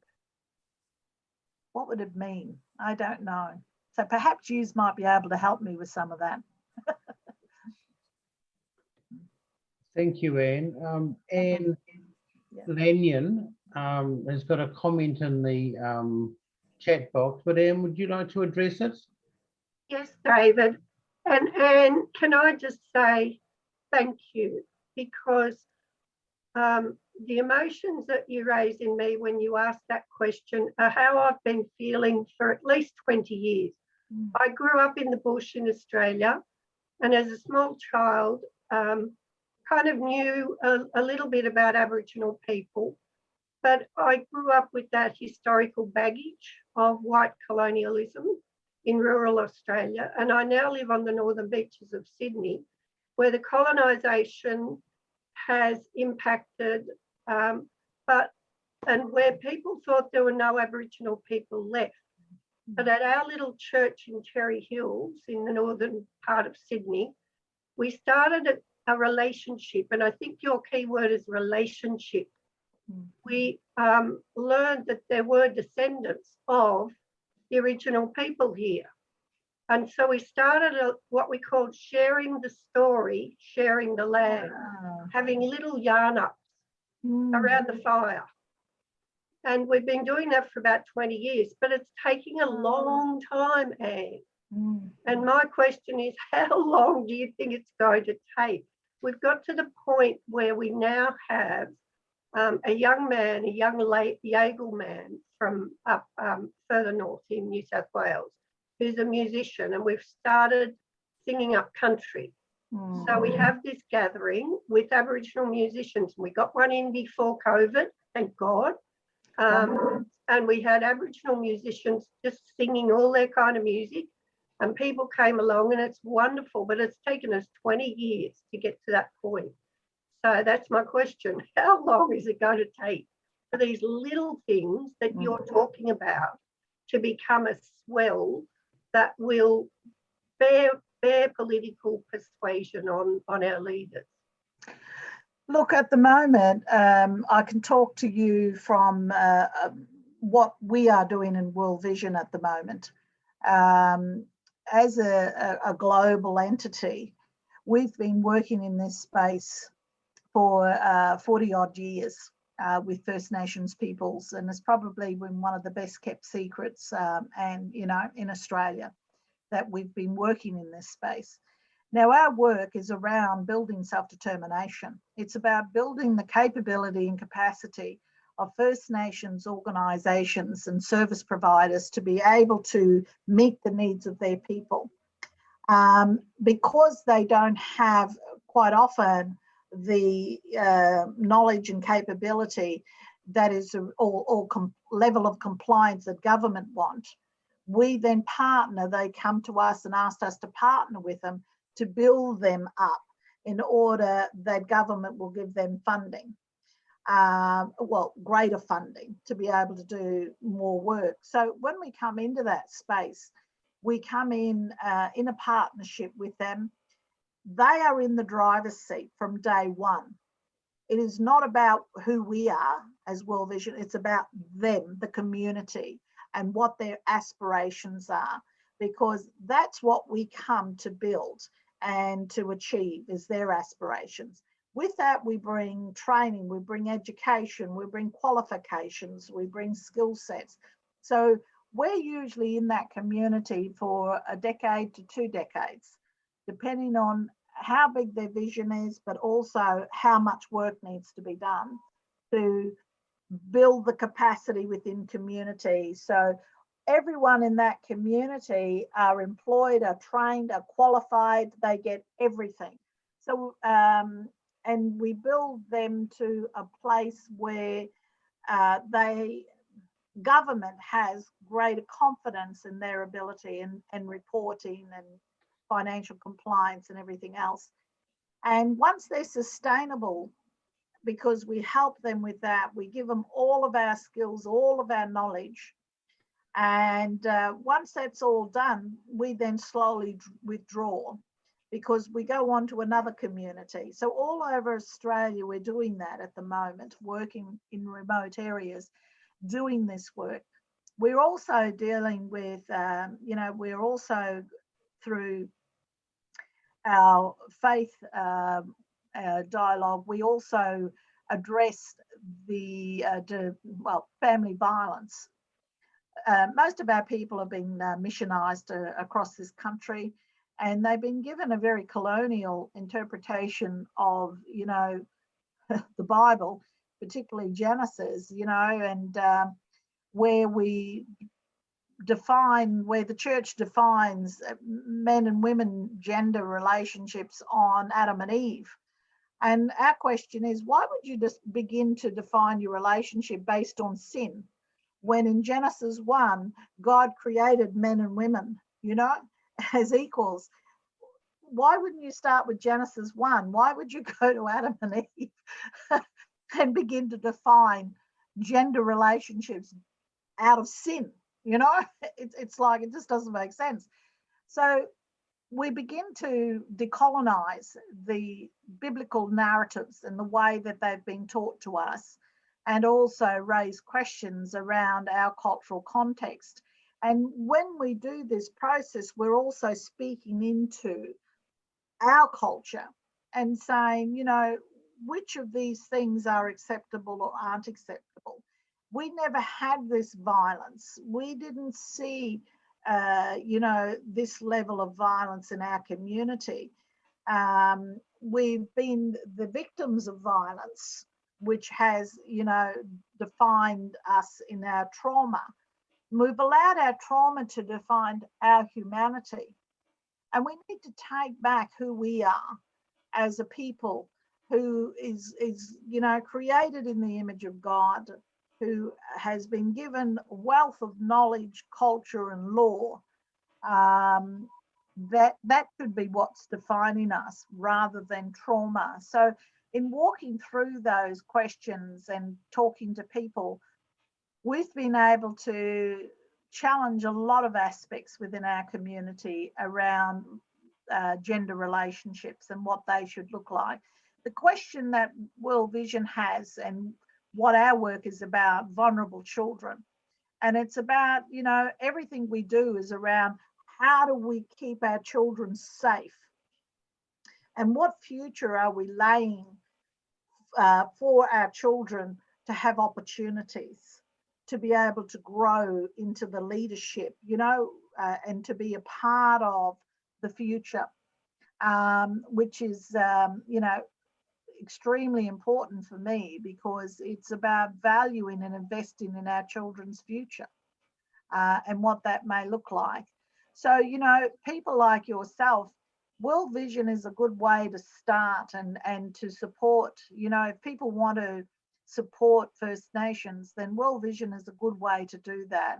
What would it mean? I don't know. So perhaps you might be able to help me with some of that. Thank you, Anne. Anne Lanyon has got a comment in the chat box, but Anne, would you like to address it? Yes, David. And Anne, can I just say thank you, because the emotions that you raise in me when you ask that question are how I've been feeling for at least 20 years. I grew up in the bush in Australia, and as a small child, kind of knew a little bit about Aboriginal people, But I grew up with that historical baggage of white colonialism in rural Australia, and I now live on the northern beaches of Sydney, where the colonisation has impacted, and where people thought there were no Aboriginal people left. But at our little church in Cherry Hills in the northern part of Sydney, we started a relationship, and I think your key word is relationship. We learned that there were descendants of the original people here. And so we started what we called sharing the story, sharing the land, having little yarn ups around the fire. And we've been doing that for about 20 years, but it's taking a long time, Anne. And my question is, how long do you think it's going to take? We've got to the point where we now have a young man, a young Yagle man from up further north in New South Wales, who's a musician, and we've started singing up country. So we have this gathering with Aboriginal musicians. We got one in before COVID, thank God. And we had Aboriginal musicians just singing all their kind of music, and people came along, and it's wonderful, but it's taken us 20 years to get to that point. So that's my question. How long is it going to take for these little things that you're talking about to become a swell that will bear political persuasion on our leaders? Look, at the moment, I can talk to you from what we are doing in World Vision at the moment. As a global entity, we've been working in this space for 40 odd years with First Nations peoples, and it's probably been one of the best kept secrets and in Australia that we've been working in this space. Now, our work is around building self-determination. It's about building the capability and capacity of First Nations organisations and service providers to be able to meet the needs of their people. Because they don't have quite often the knowledge and capability that is or level of compliance that government want, we then partner. They come to us and ask us to partner with them to build them up in order that government will give them funding, greater funding to be able to do more work. So when we come into that space, we come in a partnership with them. They are in the driver's seat from day one. It is not about who we are as World Vision, it's about them, the community, and what their aspirations are, because that's what we come to build and to achieve is their aspirations. With that, we bring training, we bring education, we bring qualifications, we bring skill sets. So we're usually in that community for a decade to 2 decades, depending on how big their vision is, but also how much work needs to be done to build the capacity within community. So everyone in that community are employed, are trained, are qualified, they get everything. So, and we build them to a place where government has greater confidence in their ability and reporting and financial compliance and everything else. And once they're sustainable, because we help them with that, we give them all of our skills, all of our knowledge. And once that's all done, we then slowly withdraw because we go on to another community. So all over Australia, we're doing that at the moment, working in remote areas, doing this work. We're also dealing with, we're also through our faith dialogue, we also addressed the family violence. Most of our people have been missionised across this country, and they've been given a very colonial interpretation of, the Bible, particularly Genesis, and where the church defines men and women gender relationships on Adam and Eve. And our question is, why would you just begin to define your relationship based on sin, when in Genesis 1, God created men and women, you know, as equals? Why wouldn't you start with Genesis 1? Why would you go to Adam and Eve and begin to define gender relationships out of sin? You know, it's like, it just doesn't make sense. So we begin to decolonize the biblical narratives and the way that they've been taught to us, and also raise questions around our cultural context. And when we do this process, we're also speaking into our culture and saying, you know, which of these things are acceptable or aren't acceptable. We never had this violence. We didn't see, you know, this level of violence in our community. We've been the victims of violence, which has, you know, defined us in our trauma. We've allowed our trauma to define our humanity. And we need to take back who we are as a people who is, you know, created in the image of God, who has been given wealth of knowledge, culture, and law. That should be what's defining us rather than trauma. So in walking through those questions and talking to people, we've been able to challenge a lot of aspects within our community around gender relationships and what they should look like. The question that World Vision has, and what our work is about, vulnerable children. And it's about, you know, everything we do is around how do we keep our children safe? And what future are we laying for our children to have opportunities, to be able to grow into the leadership, you know, and to be a part of the future, which is, you know, extremely important for me, because it's about valuing and investing in our children's future and what that may look like. So, you know, people like yourself, World Vision is a good way to start and to support, you know, if people want to support First Nations, then World Vision is a good way to do that,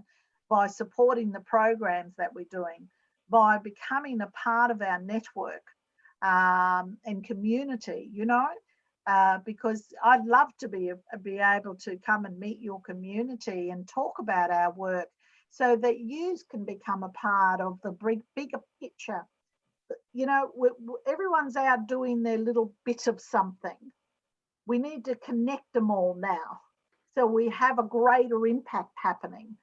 by supporting the programs that we're doing, by becoming a part of our network and community, you know, because I'd love to be able to come and meet your community and talk about our work, so that you can become a part of the bigger picture. You know, everyone's out doing their little bit of something. We need to connect them all now, so we have a greater impact happening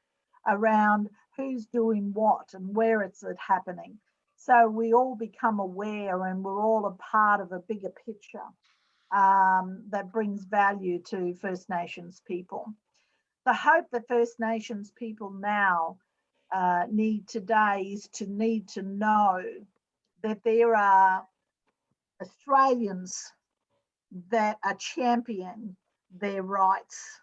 around who's doing what and where it's happening. So we all become aware, and we're all a part of a bigger picture that brings value to First Nations people. The hope that First Nations people now need today is to know that there are Australians that are championing their rights,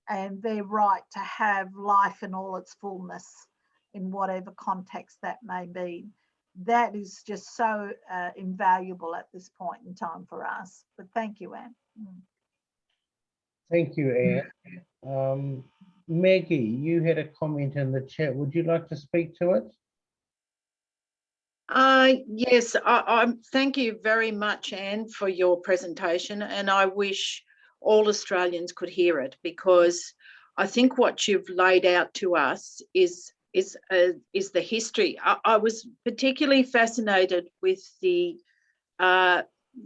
and their right to have life in all its fullness, in whatever context that may be. That is just so invaluable at this point in time for us. But thank you, Anne. Thank you, Anne. Maggie, you had a comment in the chat. Would you like to speak to it? Yes, I thank you very much, Anne, for your presentation, and I wish all Australians could hear it, because I think what you've laid out to us is the history. I was particularly fascinated with the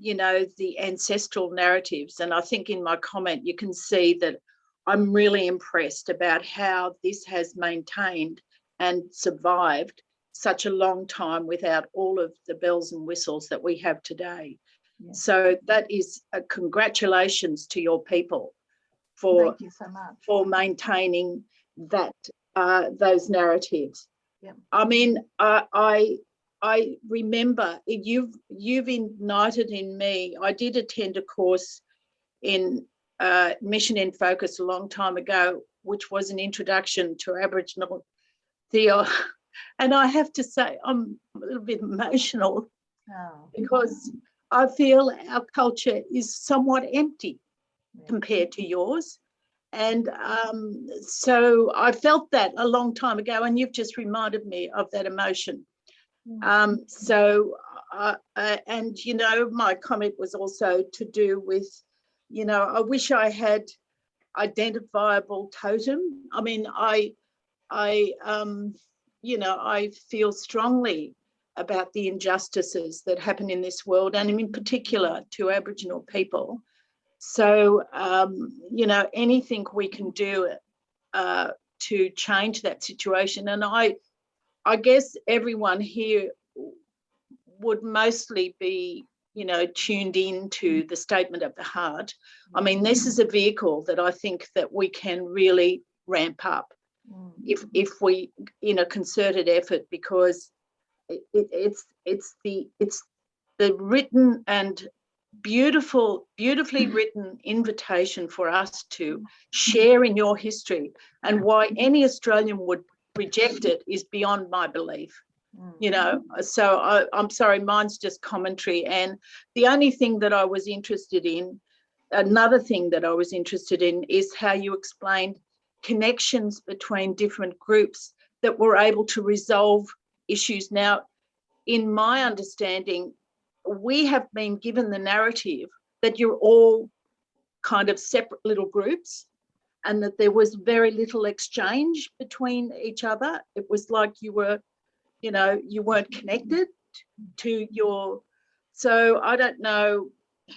you know, the ancestral narratives, and I think in my comment you can see that I'm really impressed about how this has maintained and survived such a long time without all of the bells and whistles that we have today. Yeah. So that is congratulations to your people for, thank you so much, for maintaining that those narratives. Yeah. I mean, I remember you've ignited in me. I did attend a course in Mission in Focus a long time ago, which was an introduction to Aboriginal theology. And I have to say, I'm a little bit emotional because I feel our culture is somewhat empty compared to yours. And so I felt that a long time ago, and you've just reminded me of that emotion. And, you know, my comment was also to do with, you know, I wish I had identifiable totem. I mean, you know, I feel strongly about the injustices that happen in this world, and in particular to Aboriginal people. So, you know, anything we can do to change that situation. And I guess everyone here would mostly be, you know, tuned into the statement of the heart. I mean, this is a vehicle that I think that we can really ramp up if we, in a concerted effort, because it's the written and beautifully written invitation for us to share in your history, and why any Australian would reject it is beyond my belief. You know, so I'm sorry, mine's just commentary. And the only thing that I was interested in, another thing that I was interested in, is how you explained connections between different groups that were able to resolve issues. Now, in my understanding, we have been given the narrative that you're all kind of separate little groups, and that there was very little exchange between each other. It was like you were, you know, you weren't connected to your, so I don't know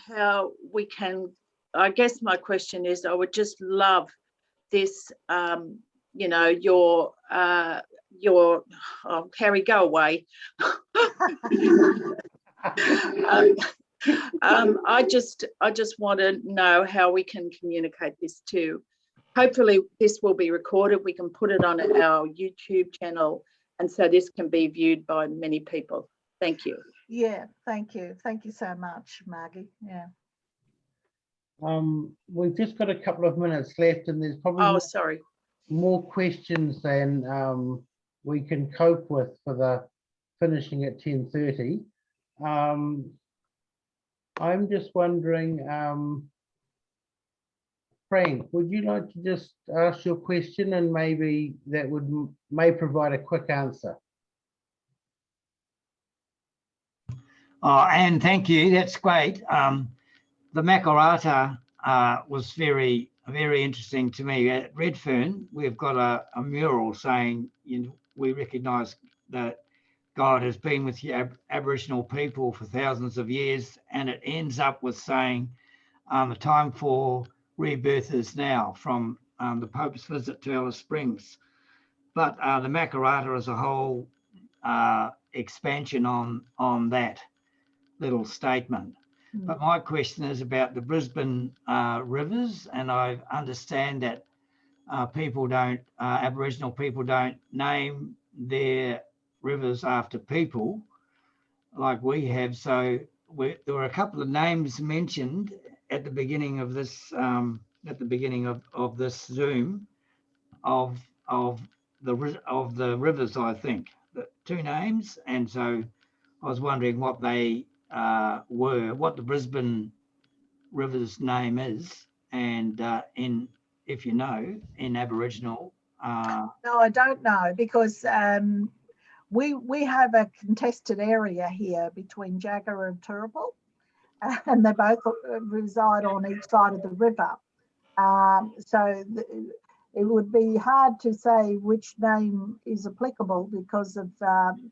how we can, I guess my question is, I would just love this, you know, your oh, Harry, go away. I just want to know how we can communicate this too. Hopefully this will be recorded. We can put it on our YouTube channel, and so this can be viewed by many people. Thank you. Yeah, thank you. Thank you so much, Margie. Yeah. We've just got a couple of minutes left, and there's probably sorry, more questions than we can cope with for the finishing at 10:30. I'm just wondering, Frank, would you like to just ask your question, and maybe that may provide a quick answer? Oh, and thank you. That's great. The Makarrata was very interesting to me. At Redfern, we've got a mural saying, you know, we recognise that God has been with the Aboriginal people for thousands of years, and it ends up with saying the time for rebirth is now, from the Pope's visit to Alice Springs. But the Makarrata as a whole expansion on that little statement. But my question is about the Brisbane rivers, and I understand that Aboriginal people don't name their rivers after people like we have. So there were a couple of names mentioned at the beginning of this of this Zoom of the rivers, I think, the two names, and so I was wondering what they what the Brisbane river's name is, and if you know, in Aboriginal. No, I don't know, because we have a contested area here between Jagger and Turrbal, and they both reside on each side of the river. So it would be hard to say which name is applicable, because of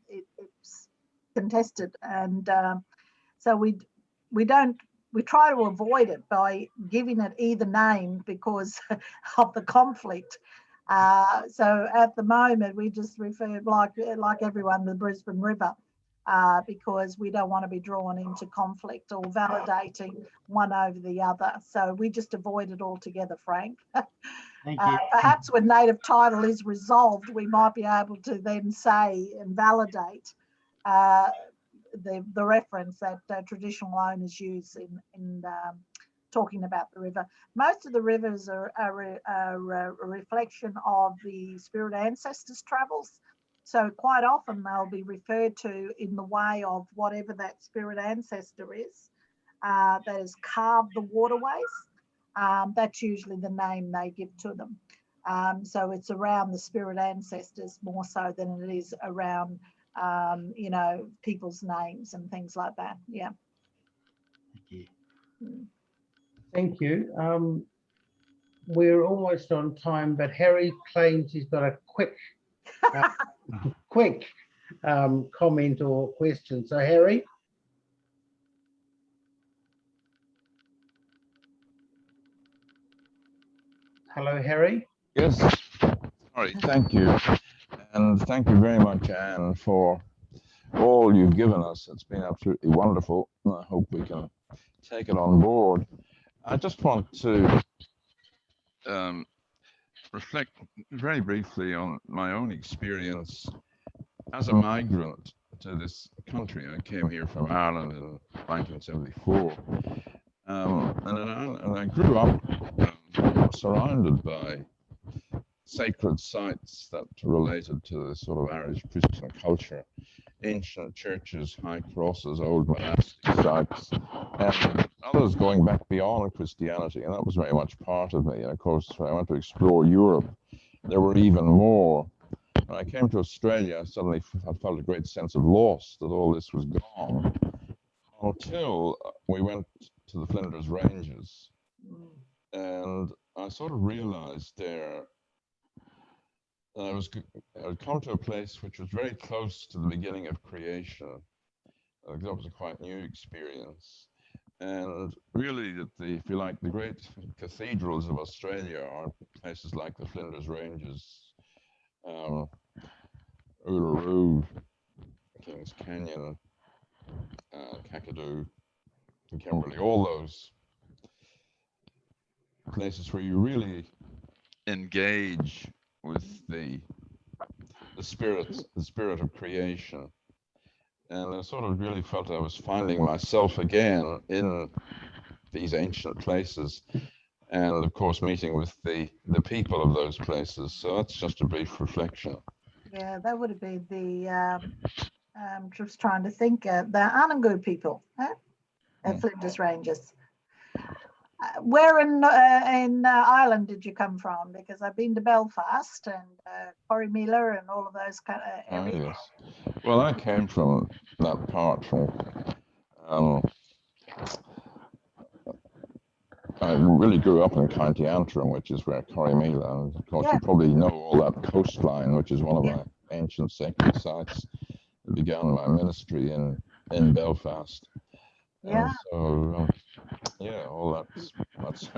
it's contested, and so we try to avoid it by giving it either name because of the conflict. So at the moment we just refer, like everyone, the Brisbane River, because we don't want to be drawn into conflict or validating one over the other. So we just avoid it altogether, Frank. Thank you. Perhaps when native title is resolved, we might be able to then say and validate the reference that traditional owners use in talking about the river. Most of the rivers are a reflection of the spirit ancestors' travels. So quite often they'll be referred to in the way of whatever that spirit ancestor is. that has carved the waterways. That's usually the name they give to them. So it's around the spirit ancestors more so than it is around, you know, people's names and things like that. Yeah. Thank you. Thank you. We're almost on time, but Harry claims he's got a quick comment or question. So Harry. Hello, Harry. Yes, sorry, thank you. And thank you very much, Anne, for all you've given us. It's been absolutely wonderful. I hope we can take it on board. I just want to reflect very briefly on my own experience as a migrant to this country. I came here from Ireland in 1974. And I grew up surrounded by sacred sites that related to the sort of Irish Christian culture, ancient churches, high crosses, old monastic sites, and others going back beyond Christianity. And that was very much part of me. And of course, when I went to explore Europe, there were even more. When I came to Australia, suddenly I felt a great sense of loss that all this was gone, until we went to the Flinders Ranges. And I sort of realized there that I'd come to a place which was very close to the beginning of creation. That was a quite new experience. And really, if you like, the great cathedrals of Australia are places like the Flinders Ranges, Uluru, Kings Canyon, Kakadu, and Kimberley, all those places where you really engage with the spirit of creation. And I sort of really felt I was finding myself again in these ancient places, and of course meeting with the people of those places. So that's just a brief reflection. Yeah, that would have been the, just trying to think, the Anangu people, at Flinders Ranges. Where in Ireland did you come from? Because I've been to Belfast and Corrymeela and all of those kind of areas. Yes. Well, I came from that part from. I really grew up in County Antrim, which is where Corrymeela, and of course you probably know all that coastline, which is one of my ancient sacred sites. I began my ministry in Belfast. Yeah. And so, all that's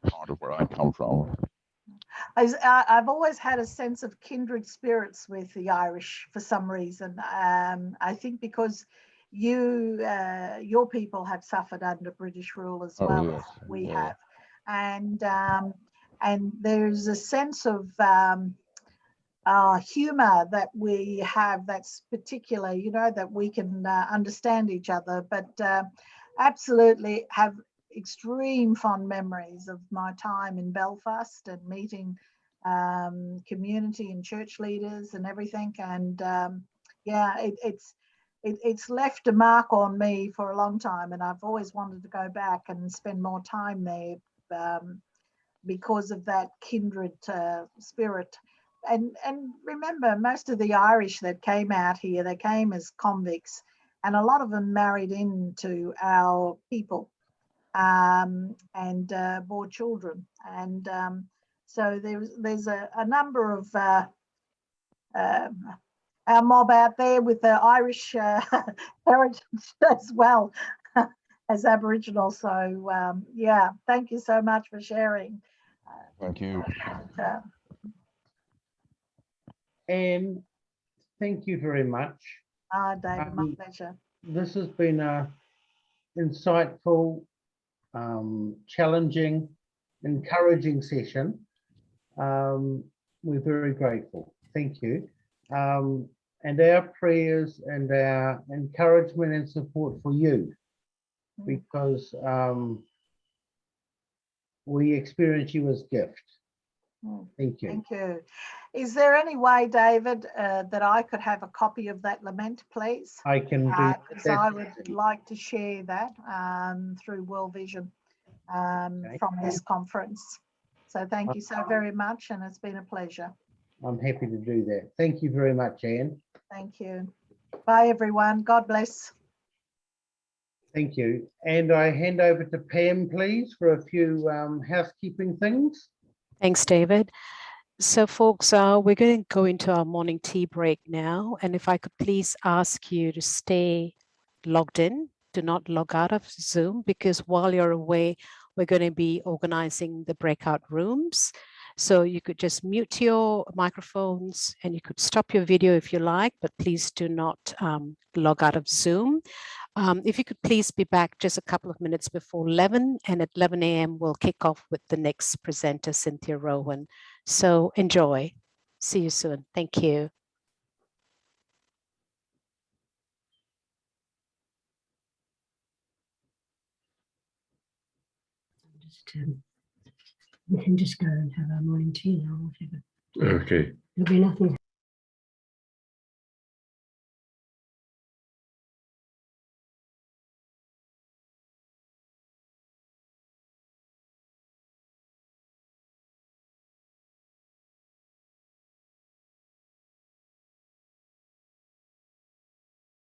part of where I come from. I've always had a sense of kindred spirits with the Irish for some reason. I think because your people have suffered under British rule as well as we have, and there's a sense of humor that we have that's particular, you know, that we can understand each other, but absolutely have extreme fond memories of my time in Belfast and meeting community and church leaders and everything. And it's left a mark on me for a long time, and I've always wanted to go back and spend more time there because of that kindred spirit. And remember, most of the Irish that came out here, they came as convicts, and a lot of them married into our people and bore children. And so there's a number of our mob out there with the Irish heritage as well as Aboriginal. So thank you so much for sharing. Thank you. And thank you very much. David, my pleasure. This has been a insightful, challenging, encouraging session. We're very grateful. Thank you. And our prayers and our encouragement and support for you, because we experience you as gift. Thank you. Thank you. Is there any way, David, that I could have a copy of that lament, please? I can do Because I would like to share that through World Vision from this conference. So thank you so very much, and it's been a pleasure. I'm happy to do that. Thank you very much, Anne. Thank you. Bye, everyone. God bless. Thank you. And I hand over to Pam, please, for a few housekeeping things. Thanks, David. So folks, we're going to go into our morning tea break now. And if I could please ask you to stay logged in, do not log out of Zoom, because while you're away, we're going to be organizing the breakout rooms. So you could just mute your microphones and you could stop your video if you like, but please do not log out of Zoom. If you could please be back just a couple of minutes before 11, and at 11 a.m. we'll kick off with the next presenter, Cynthia Rowan. So enjoy. See you soon. Thank you. We can just go and have our morning tea now or whatever. Okay. There'll be nothing.